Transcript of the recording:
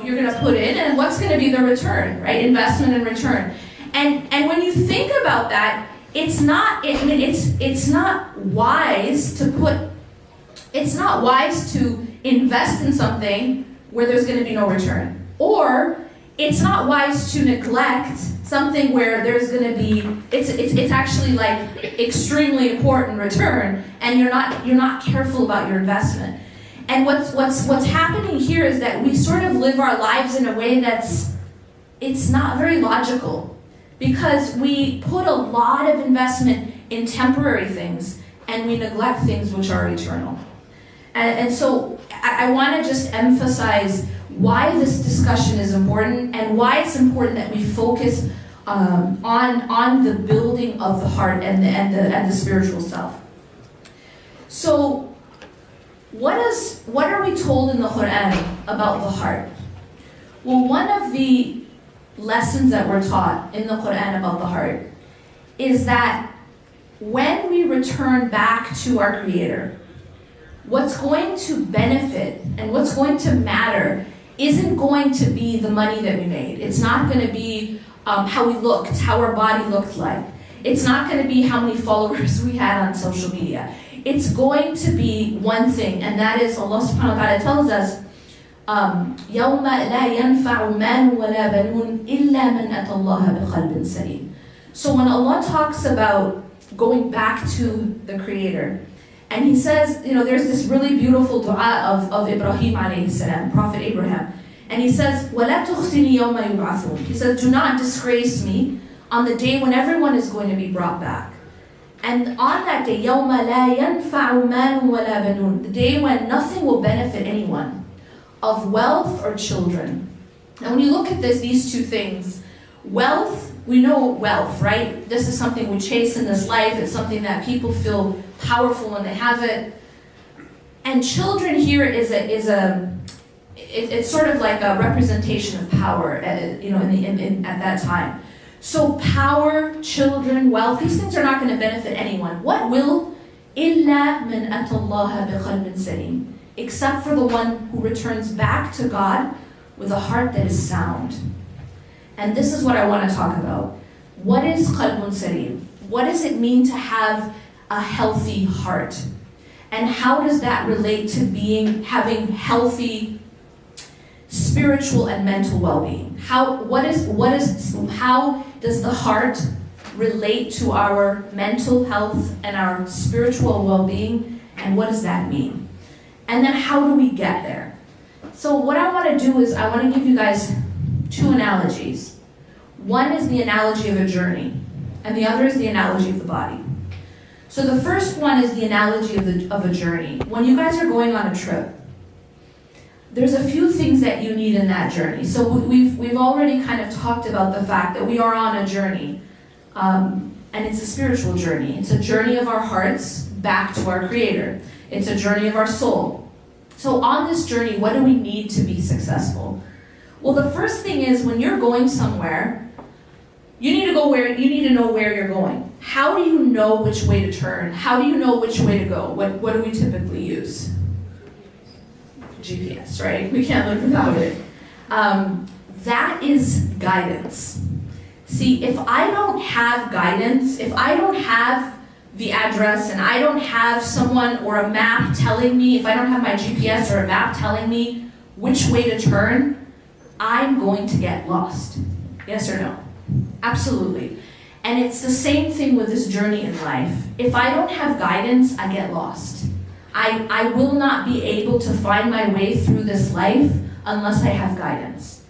you're gonna put in, and what's gonna be the return, right? Investment and return. And when you think about that, it's not wise to invest in something where there's going to be no return. Or it's not wise to neglect something where there's going to be, it's actually like extremely important return, and you're not careful about your investment. And what's happening here is that we sort of live our lives in a way it's not very logical, because we put a lot of investment in temporary things and we neglect things which are eternal. And so I want to just emphasize why this discussion is important, and why it's important that we focus on the building of the heart and the spiritual self. So what are we told in the Quran about the heart? Well, one of the lessons that we're taught in the Quran about the heart is that when we return back to our Creator, what's going to benefit and what's going to matter isn't going to be the money that we made. It's not going to be how we looked, how our body looked like. It's not going to be how many followers we had on social media. It's going to be one thing, and that is Allah subhanahu wa ta'ala tells us, يَوْمَ لَا يَنْفَعُ مَالٌ وَلَا بَنُونَ إِلَّا مَنْ أَتَى اللَّهَ بِقَلْبٍ سَلِيمٍ. So when Allah talks about going back to the Creator, and He says, there's this really beautiful dua of Ibrahim alayhi salam, Prophet Abraham, and he says, وَلَا تُخْزِنِي يَوْمَ يُبْعَثُونَ. He says, do not disgrace me on the day when everyone is going to be brought back. And on that day, يَوْمَ لَا يَنْفَعُ مَالٌ وَلَا بَنُونَ, the day when nothing will benefit anyone, of wealth or children. And when you look at these two things, wealth, we know wealth, right? This is something we chase in this life. It's something that people feel powerful when they have it. And children here it's sort of like a representation of power, at that time. So power, children, wealth, these things are not going to benefit anyone. What will? إِلَّا مَنْ أَتَى اللَّهَ بِقَلْبٍ سَلِيمٍ. Except for the one who returns back to God with a heart that is sound. And this is what I want to talk about. What is qalbun salim? What does it mean to have a healthy heart? And how does that relate to having healthy spiritual and mental well-being? How does the heart relate to our mental health and our spiritual well-being? And what does that mean? And then how do we get there? So what I want to do is I want to give you guys two analogies. One is the analogy of a journey, and the other is the analogy of the body. So the first one is the analogy of a journey. When you guys are going on a trip, there's a few things that you need in that journey. So we've already kind of talked about the fact that we are on a journey, and it's a spiritual journey. It's a journey of our hearts back to our Creator. It's a journey of our soul. So on this journey, what do we need to be successful? Well, the first thing is when you're going somewhere, you need to know where you're going. How do you know which way to turn? How do you know which way to go? What do we typically use? GPS, right? We can't live without it. That is guidance. See, if I don't have guidance, if I don't have the address and I don't have someone or a map telling me, if I don't have my GPS or a map telling me which way to turn, I'm going to get lost. Yes or no? Absolutely. And it's the same thing with this journey in life. If I don't have guidance, I get lost. I will not be able to find my way through this life unless I have guidance.